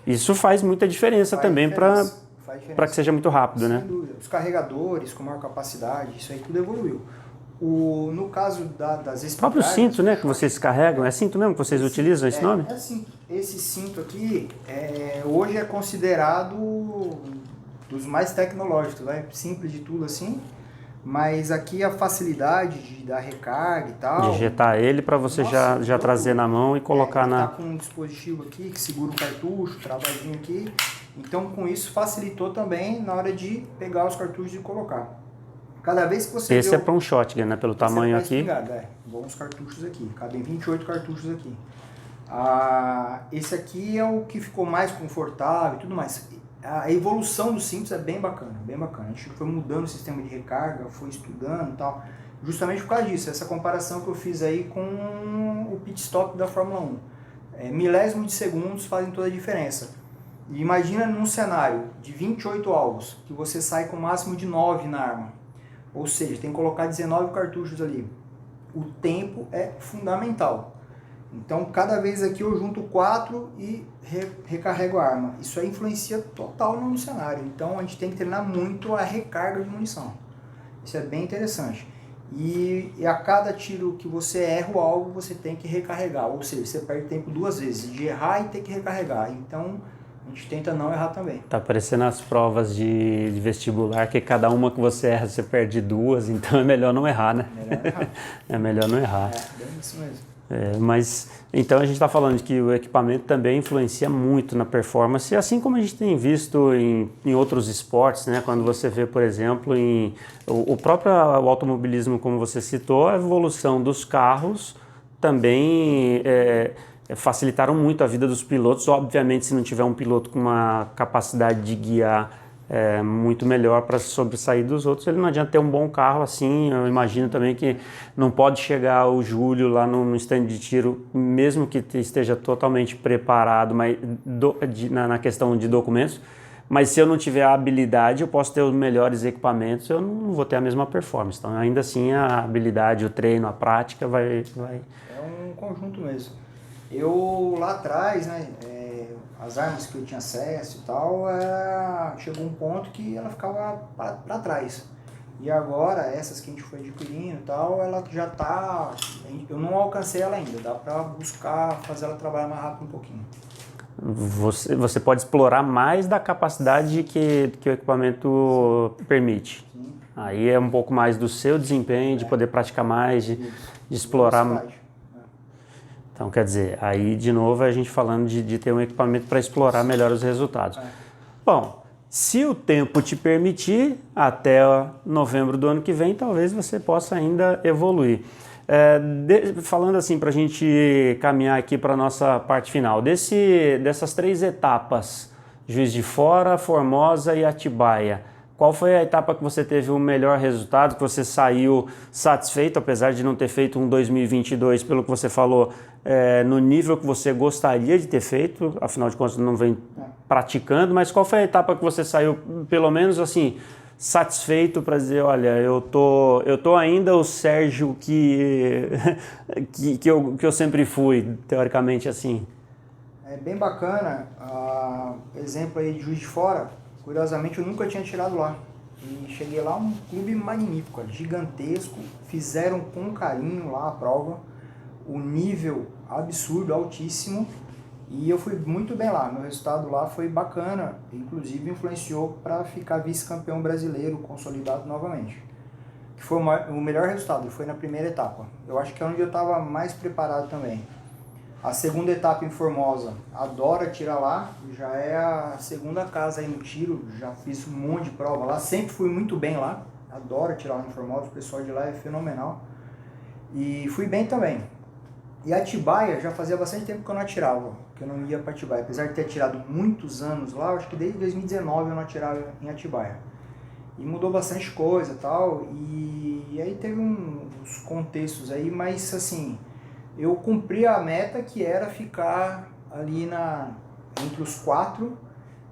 Isso faz muita diferença também para que seja muito rápido, né? Sem dúvida. Os carregadores com maior capacidade, isso aí tudo evoluiu. No caso das espingardas... O próprio cinto, né, que vocês carregam, é cinto mesmo que vocês utilizam esse nome? É cinto. Esse cinto aqui, hoje é considerado dos mais tecnológicos, né? Simples de tudo assim, Mas aqui a facilidade de dar recarga e tal. Digitar ele para você já trazer na mão e colocar ele na... tá com um dispositivo aqui que segura o cartucho, travadinho aqui. Então com isso facilitou também na hora de pegar os cartuchos e colocar. Cada vez que você Esse é para um shotgun, né? Pelo tamanho aqui. Bons cartuchos aqui. Cabem 28 cartuchos aqui. Esse aqui é o que ficou mais confortável e tudo mais. A evolução do cintos é bem bacana, bem bacana. A gente foi mudando o sistema de recarga, foi estudando e tal. Justamente por causa disso, essa comparação que eu fiz aí com o pit stop da Fórmula 1. Milésimos de segundos fazem toda a diferença. E imagina num cenário de 28 alvos, que você sai com o máximo de 9 na arma. Ou seja, tem que colocar 19 cartuchos ali. O tempo é fundamental. Então, cada vez aqui eu junto 4 e recarrego a arma. Isso aí influencia total no cenário. Então, a gente tem que treinar muito a recarga de munição. Isso é bem interessante. E a cada tiro que você erra o alvo, você tem que recarregar. Ou seja, você perde tempo 2 vezes, de errar e ter que recarregar. Então, a gente tenta não errar também. Tá parecendo as provas de vestibular, que cada uma que você erra, você perde 2. Então, é melhor não errar, né? É melhor não errar. Bem isso mesmo. Mas então a gente está falando de que o equipamento também influencia muito na performance, assim como a gente tem visto em outros esportes, né? Quando você vê, por exemplo, o próprio automobilismo, como você citou, a evolução dos carros também facilitaram muito a vida dos pilotos. Obviamente, se não tiver um piloto com uma capacidade de guiar muito melhor para sobressair dos outros, ele não adianta ter um bom carro assim. Eu imagino também que não pode chegar o Júlio lá no stand de tiro, mesmo que esteja totalmente preparado, mas na questão de documentos, mas se eu não tiver a habilidade, eu posso ter os melhores equipamentos, eu não vou ter a mesma performance. Então ainda assim a habilidade, o treino, a prática vai... É um conjunto mesmo. Eu lá atrás, né, as armas que eu tinha acesso e tal, chegou um ponto que ela ficava para trás. E agora, essas que a gente foi adquirindo e tal, ela já tá... Eu não alcancei ela ainda, dá para buscar fazer ela trabalhar mais rápido um pouquinho. Você pode explorar mais da capacidade que o equipamento permite. Sim. Aí é um pouco mais do seu desempenho, de poder praticar mais, de explorar... Então, quer dizer, aí de novo a gente falando de ter um equipamento para explorar melhor os resultados. Bom, se o tempo te permitir, até novembro do ano que vem, talvez você possa ainda evoluir. Falando assim, para a gente caminhar aqui para a nossa parte final, dessas 3 etapas, Juiz de Fora, Formosa e Atibaia, qual foi a etapa que você teve o melhor resultado, que você saiu satisfeito, apesar de não ter feito um 2022, pelo que você falou, no nível que você gostaria de ter feito, afinal de contas não vem praticando, mas qual foi a etapa que você saiu, pelo menos assim, satisfeito para dizer, olha, eu tô ainda o Sérgio que eu sempre fui, teoricamente assim? É bem bacana, exemplo aí de Juiz de Fora. Curiosamente, eu nunca tinha tirado lá. E cheguei lá, um clube magnífico, gigantesco. Fizeram com carinho lá a prova. O nível absurdo, altíssimo. E eu fui muito bem lá. Meu resultado lá foi bacana. Inclusive, influenciou para ficar vice-campeão brasileiro, consolidado novamente. Que foi o melhor resultado, foi na primeira etapa. Eu acho que é onde eu estava mais preparado também. A segunda etapa em Formosa, adoro atirar lá, já é a segunda casa aí no tiro, já fiz um monte de prova lá, sempre fui muito bem lá, adoro atirar lá em Formosa, o pessoal de lá é fenomenal. E fui bem também. E Atibaia, já fazia bastante tempo que eu não atirava, que eu não ia para Atibaia. Apesar de ter atirado muitos anos lá, acho que desde 2019 eu não atirava em Atibaia. E mudou bastante coisa e tal, e aí teve uns contextos aí, mas assim... Eu cumpri a meta, que era ficar ali entre os 4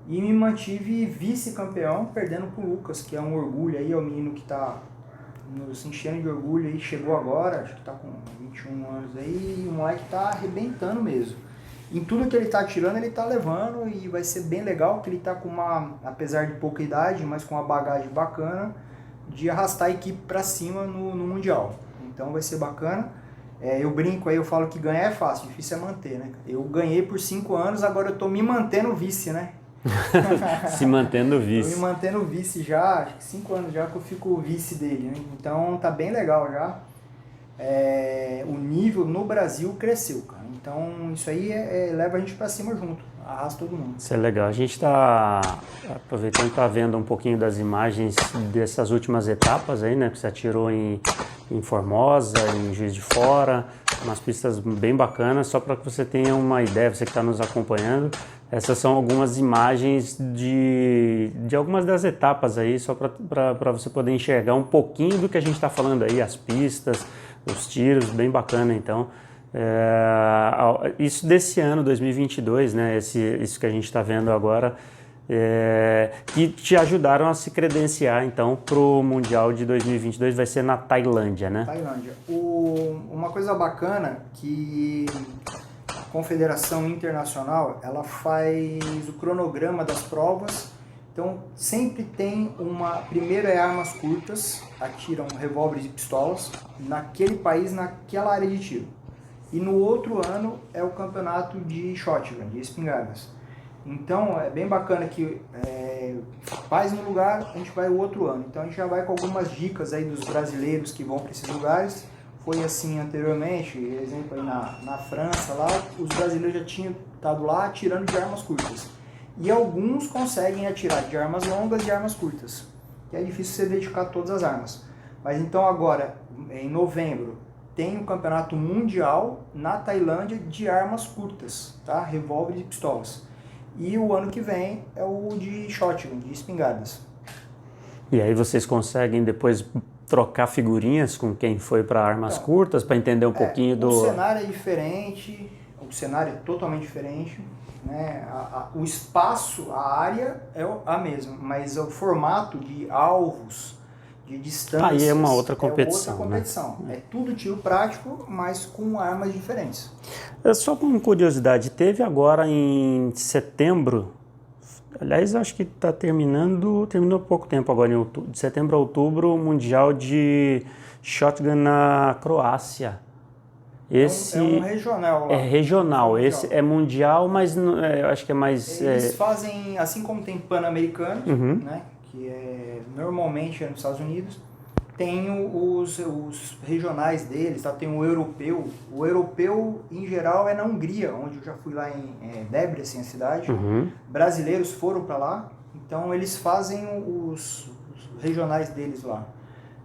e me mantive vice-campeão, perdendo pro Lucas, que é um orgulho aí, é o menino que tá nos enchendo de orgulho aí, chegou agora, acho que tá com 21 anos aí, e o moleque tá arrebentando mesmo. Em tudo que ele tá tirando, ele tá levando e vai ser bem legal, que ele tá com apesar de pouca idade, mas com uma bagagem bacana, de arrastar a equipe pra cima no Mundial. Então vai ser bacana. Eu brinco aí, eu falo que ganhar é fácil, difícil é manter, né? Eu ganhei por 5 anos, agora eu tô me mantendo vice, né? Se mantendo vice. Eu me mantendo vice já, acho que 5 anos já que eu fico vice dele, né? Então tá bem legal já. O nível no Brasil cresceu, cara. Então isso aí leva a gente pra cima junto, arrasta todo mundo. Isso é legal. A gente está aproveitando, está vendo um pouquinho das imagens dessas últimas etapas aí, né? Que você atirou em Formosa, em Juiz de Fora, umas pistas bem bacanas, só para que você tenha uma ideia, você que está nos acompanhando. Essas são algumas imagens de algumas das etapas aí, só para você poder enxergar um pouquinho do que a gente está falando aí, as pistas, os tiros, bem bacana então. Isso desse ano, 2022, né, isso que a gente está vendo agora, que te ajudaram a se credenciar então para o Mundial de 2022, vai ser na Tailândia, né? Tailândia. Uma coisa bacana que a Confederação Internacional, ela faz o cronograma das provas, então sempre tem primeiro é armas curtas, atiram revólveres e pistolas naquele país, naquela área de tiro. E no outro ano é o campeonato de shotgun, de espingardas. Então é bem bacana que faz um lugar, a gente vai o outro ano. Então a gente já vai com algumas dicas aí dos brasileiros que vão para esses lugares. Foi assim anteriormente, exemplo aí na França, lá os brasileiros já tinham estado lá atirando de armas curtas. E alguns conseguem atirar de armas longas e armas curtas, que é difícil você dedicar todas as armas. Mas então agora, em novembro, tem um campeonato mundial na Tailândia de armas curtas, tá? Revólveres e pistolas. E o ano que vem é o de shotgun, de espingardas. E aí vocês conseguem depois trocar figurinhas com quem foi para armas curtas, para entender um pouquinho do... O cenário é diferente, o cenário é totalmente diferente, né? O espaço, a área é a mesma, mas o formato de alvos, de distâncias... Aí é uma outra competição, né? É tudo tiro prático, mas com armas diferentes. Só com curiosidade, teve agora em setembro, aliás, acho que está terminou há pouco tempo agora, em outubro, de setembro a outubro, o Mundial de Shotgun na Croácia. Esse é um regional lá. É regional, esse é mundial, mas eu acho que é mais... Eles fazem, assim como tem Pan-Americano, né, que normalmente é nos Estados Unidos, tem os regionais deles, tá? Tem o europeu. O europeu, em geral, é na Hungria, onde eu já fui lá em Debrecen, a cidade. Brasileiros foram para lá, então eles fazem os regionais deles lá.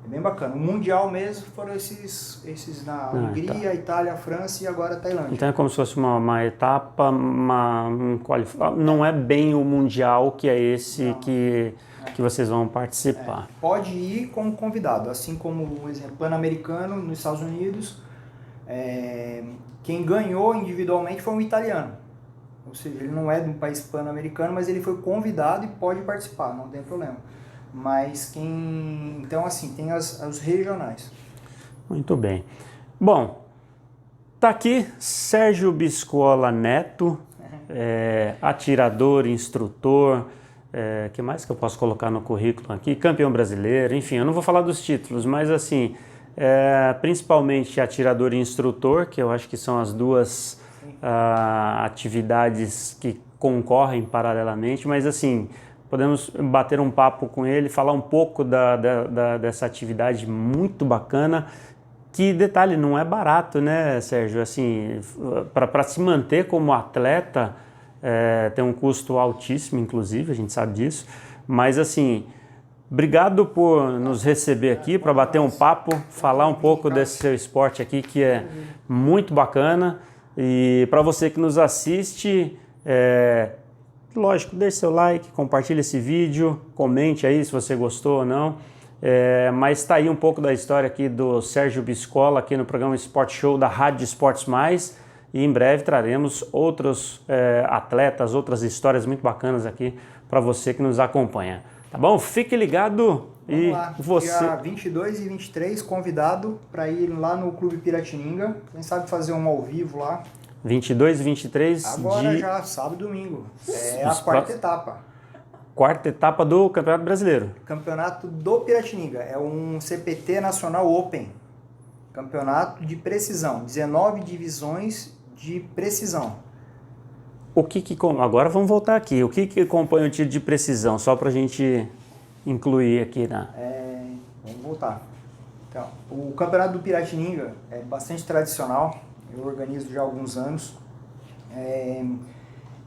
É bem bacana. O mundial mesmo foram esses na Hungria, tá. Itália, França e agora a Tailândia. Então é como se fosse uma etapa, não é bem o mundial que é esse que vocês vão participar. Pode ir como convidado, assim como o exemplo Pan-Americano nos Estados Unidos, quem ganhou individualmente foi um italiano. Ou seja, ele não é de um país pan-americano, mas ele foi convidado e pode participar, não tem problema. Mas então assim, tem os regionais. Muito bem. Bom, tá aqui Sérgio Biscola Neto, atirador, instrutor, que mais que eu posso colocar no currículo aqui? Campeão brasileiro, enfim, eu não vou falar dos títulos, mas assim, principalmente atirador e instrutor, que eu acho que são as duas atividades que concorrem paralelamente, mas assim, podemos bater um papo com ele, falar um pouco dessa atividade muito bacana, que, detalhe, não é barato, né, Sérgio? Assim, para se manter como atleta, tem um custo altíssimo, inclusive, a gente sabe disso, mas assim, obrigado por nos receber aqui, para bater um papo, falar um pouco desse seu esporte aqui, que é muito bacana, e para você que nos assiste, lógico, deixe seu like, compartilhe esse vídeo, comente aí se você gostou ou não. Mas está aí um pouco da história aqui do Sérgio Biscola aqui no programa Sport Show da Rádio Esportes Mais. E em breve traremos outros atletas, outras histórias muito bacanas aqui para você que nos acompanha. Tá bom? Fique ligado. Vamos lá. Dia 22 e 23, convidado para ir lá no Clube Piratininga. Quem sabe fazer um ao vivo lá. 22 e 23 agora já, sábado e domingo. É a quarta etapa. Quarta etapa do Campeonato Brasileiro. Campeonato do Piratininga. É um CPT Nacional Open. Campeonato de precisão. 19 divisões de precisão. Agora vamos voltar aqui. O que compõe o tiro de precisão? Só para a gente incluir aqui na... Vamos voltar. Então, o Campeonato do Piratininga é bastante tradicional. Eu organizo já há alguns anos.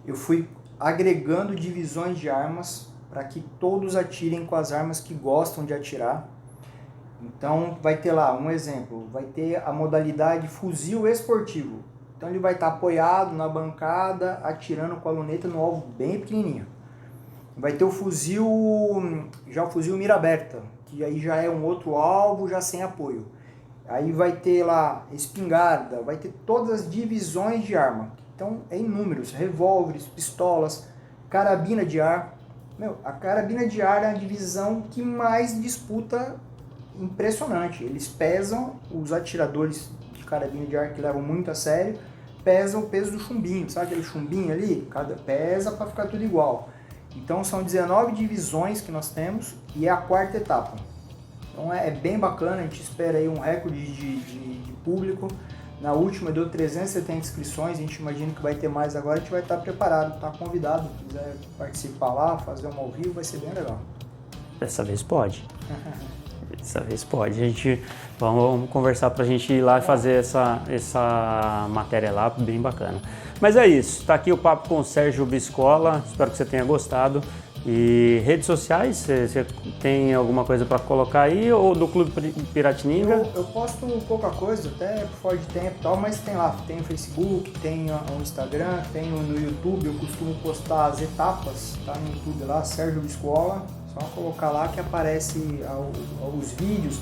Eu fui agregando divisões de armas para que todos atirem com as armas que gostam de atirar. Então vai ter lá um exemplo, vai ter a modalidade fuzil esportivo. Então ele vai estar apoiado na bancada, atirando com a luneta no alvo bem pequenininho. Vai ter o fuzil mira aberta, que aí já é um outro alvo, já sem apoio. Aí vai ter lá espingarda, vai ter todas as divisões de arma. Então é inúmeros, revólveres, pistolas, carabina de ar. A carabina de ar é a divisão que mais disputa, impressionante. Eles pesam, os atiradores de carabina de ar que levam muito a sério, pesam o peso do chumbinho, sabe aquele chumbinho ali? Pesa para ficar tudo igual. Então são 19 divisões que nós temos e é a quarta etapa. Então é bem bacana, a gente espera aí um recorde de público. Na última deu 370 inscrições, a gente imagina que vai ter mais agora, a gente vai estar preparado, está convidado, se quiser participar lá, fazer uma ao vivo, vai ser bem legal. Dessa vez pode. Dessa vez pode. Vamos conversar para a gente ir lá e fazer essa matéria lá, bem bacana. Mas é isso, está aqui o papo com o Sérgio Biscola, espero que você tenha gostado. E redes sociais, você tem alguma coisa para colocar aí, ou do Clube Piratininga? Eu posto pouca coisa, até por fora de tempo e tal, mas tem lá, tem o Facebook, tem o Instagram, tem no YouTube, eu costumo postar as etapas, tá no YouTube lá, Sérgio Biscola, só colocar lá que aparece os vídeos,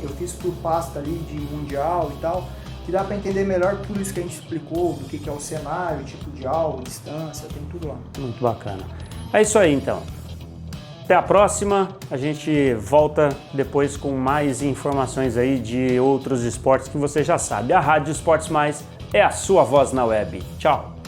eu fiz por pasta ali de mundial e tal, que dá para entender melhor tudo isso que a gente explicou, do que é o cenário, tipo de alvo, distância, tem tudo lá. Muito bacana. É isso aí, então. Até a próxima. A gente volta depois com mais informações aí de outros esportes que você já sabe. A Rádio Esportes Mais é a sua voz na web. Tchau!